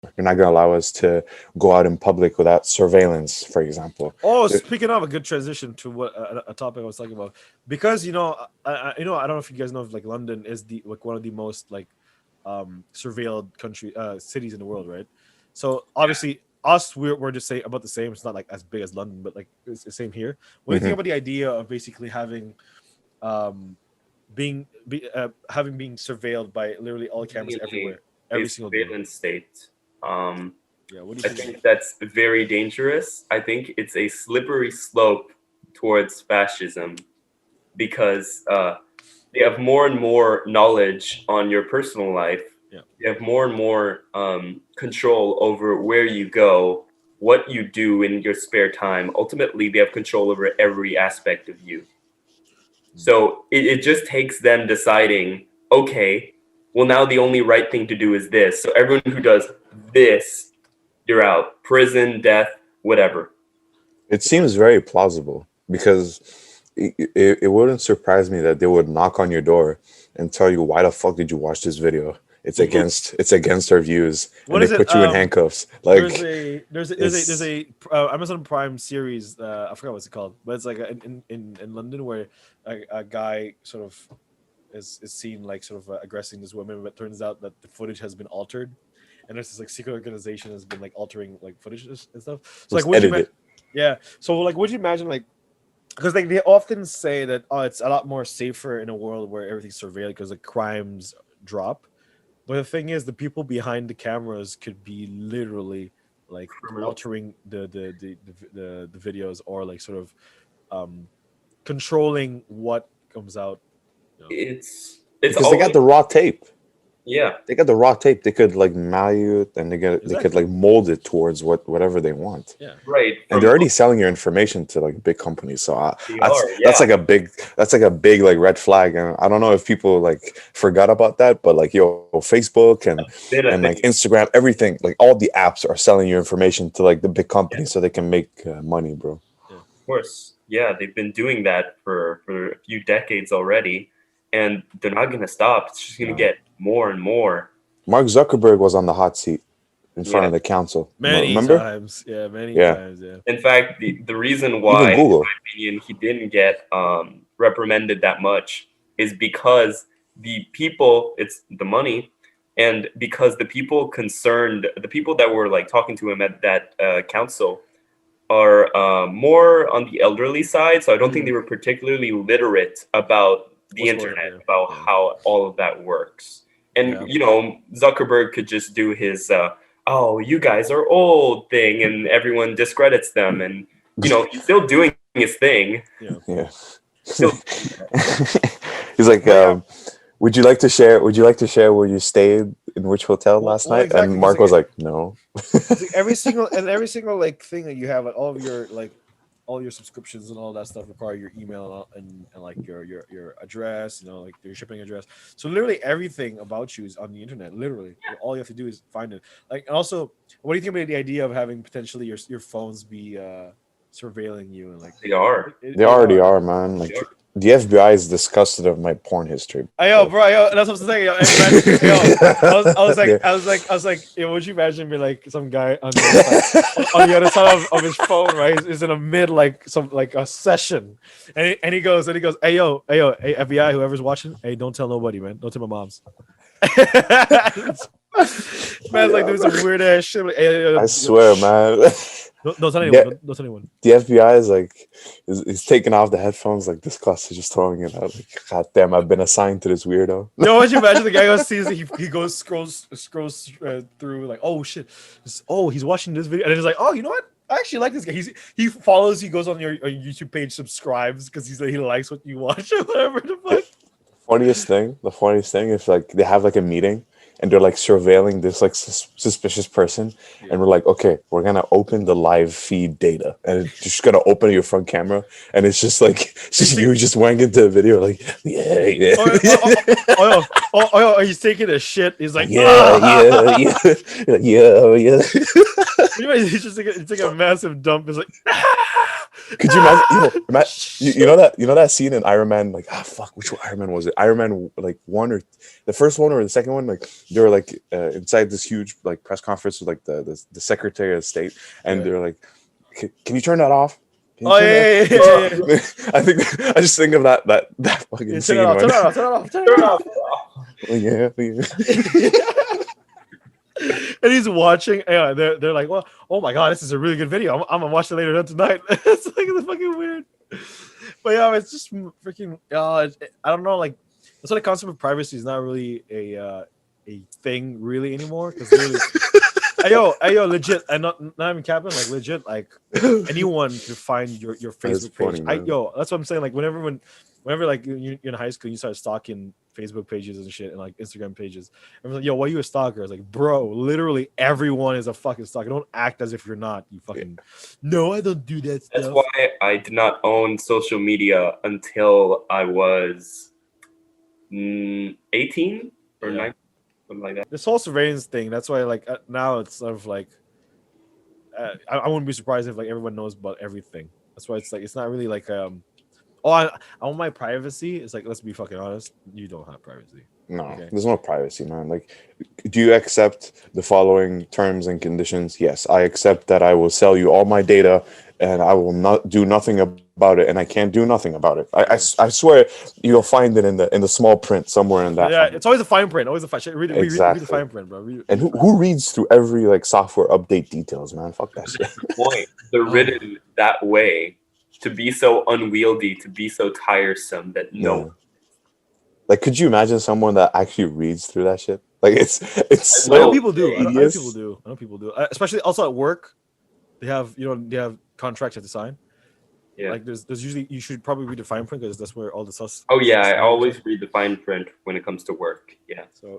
You're not going to allow us to go out in public without surveillance, for example. Oh, speaking of a good transition to what a topic I was talking about, because I don't know if you guys know if like London is the like one of the most like surveilled cities in the world, right? So obviously us we're just say about the same. It's not like as big as London, but like it's the same here. What do you think Hmm. about the idea of basically having um having being surveilled by literally all cameras Really everywhere a every single day? surveillance state. Um, Yeah, what do you I think about think that's very dangerous. I think it's a slippery slope towards fascism because you have more and more knowledge on your personal life. Yeah. You have more and more control over where you go, what you do in your spare time. Ultimately, they have control over every aspect of you. So it just takes them deciding, okay, well, now the only right thing to do is this. So everyone who does this, you're out. Prison, death, whatever. It seems very plausible because it wouldn't surprise me that they would knock on your door and tell you, why the fuck did you watch this video? It's against our views, what and they is it? put you in handcuffs. There's Like, there's it's a Amazon Prime series. I forgot what's it called, but it's like in London where a guy sort of is seen like sort of aggressing this woman, but turns out that the footage has been altered, and there's this like secret organization has been like altering like footage and stuff. So like, was would you edited. yeah? So like, would you imagine like because like they often say that it's a lot more safer in a world where everything's surveilled because the crimes drop. But the thing is, the people behind the cameras could be literally like Criminal. altering the videos or like sort of um, controlling what comes out. You know? It's Because they always, got the raw tape. yeah, They got the raw tape. They could like value it, and they could Exactly. like mold it towards whatever they want. Yeah. right. And they're already selling your information to like big companies. So They that's are, that's yeah. like a big like red flag. And I don't know if people like forgot about that, but like Facebook Been a and like thing. Instagram, everything, like all the apps are selling your information to like the big Yeah, companies so they can make money, bro. Yeah. of course. Yeah, they've been doing that for a few decades already, and they're not gonna stop. It's just gonna No. get more and more. Mark Zuckerberg was on the hot seat in front Yeah. of the council. Many Remember? times. Yeah. Many Yeah. times. Yeah. In fact, the reason Even why, in Google. my opinion, he didn't get reprimanded that much is because the people, it's the money, and because the people concerned, the people that were like talking to him at that council are more on the elderly side. So I don't think they were particularly literate about the What's going on? internet, Yeah. about Yeah. how all of that works. And, Yeah. Zuckerberg could just do his, oh, you guys are old thing, and everyone discredits them. And, he's still doing his thing. Yeah. Yeah. Still, He's like, But yeah. would you like to share? Would you like to share where you stayed in which hotel last Well, night? exactly. And Mark was like, no. It's like every single like thing that you have, like all your subscriptions and all that stuff require your email and like your address, like your shipping address. So literally everything about you is on the internet. Literally, all you have to do is find it. Like, and also, what do you think about the idea of having potentially your phones be surveilling you and like they are. They already are, man. Like the FBI is disgusted of my porn history. Yo, bro, that's what I'm saying. Yo, imagine, I was like, yo, would you imagine be like some guy on the other side of his phone, right? Is in a mid like some like a session, and he goes, hey yo, hey FBI, whoever's watching, hey, don't tell nobody, man, don't tell my mom's. Man's like doing some weird ass shit. Like, hey, I swear, man. don't tell anyone. Yeah. Don't tell anyone. The FBI is like, is taking off the headphones like disgusted, just throwing it out. Like, God damn, I've been assigned to this weirdo. Yo, would you imagine the guy goes sees it, he goes scrolls through like, oh shit, he's watching this video, and then he's like, oh, you know what? I actually like this guy. He follows, he goes on your YouTube page, subscribes because he likes what you watch or whatever the fuck. The funniest thing is like they have like a meeting and they're like surveilling this like suspicious person, and we're like, okay, we're gonna open the live feed data, and it's just gonna open your front camera, and it's just like you just went into a video like, yeah. He's taking a shit. He's like, Yeah. He's just it's like a massive dump. It's like, Could you imagine? You know that scene in Iron Man? Like, fuck, which Iron Man was it? Iron Man like one or the first one or the second one? Like they were like inside this huge like press conference with like the Secretary of State, and they're like, "Can you turn that off?" Oh yeah. I think I just think of that fucking scene. Turn it off. Turn it off. Yeah. And he's watching. Yeah, they're like, well, oh my god, this is a really good video. I'm gonna watch it later tonight. It's like it's fucking weird. But yeah, it's just freaking. I don't know. Like that's why the concept of privacy is not really a thing really anymore. Because really, yo, legit. And not even capping. Like legit. Like anyone can find your Facebook page. Funny, that's what I'm saying. Like whenever like you're in high school, you start stalking Facebook pages and shit and like Instagram pages. Everyone's like, yo, why are you a stalker? I was like, bro, literally everyone is a fucking stalker. Don't act as if you're not. You fucking no, I don't do that stuff. That's why I did not own social media until I was 18 or 19, something like that. This whole surveillance thing, that's why like now it's sort of like I wouldn't be surprised if like everyone knows about everything. That's why it's like it's not really like I want my privacy. It's like, let's be fucking honest. You don't have privacy. No, Okay. There's no privacy, man. Like, do you accept the following terms and conditions? Yes, I accept that I will sell you all my data and I will not do nothing about it, and I can't do nothing about it. I swear you'll find it in the small print somewhere in that. Yeah, it's always a fine print. Always a fine. Read the fine print, bro. And who reads through every like software update details, man? Fuck that shit. Point. They're written that way to be so unwieldy, to be so tiresome that no. Like, could you imagine someone that actually reads through that shit? Like, it's so I know people do. I know tedious. people do. Especially also at work, they have contracts you have to sign. Yeah. Like there's usually you should probably read the fine print because that's where all the stuff. Oh yeah, I always read the fine print when it comes to work. Yeah. So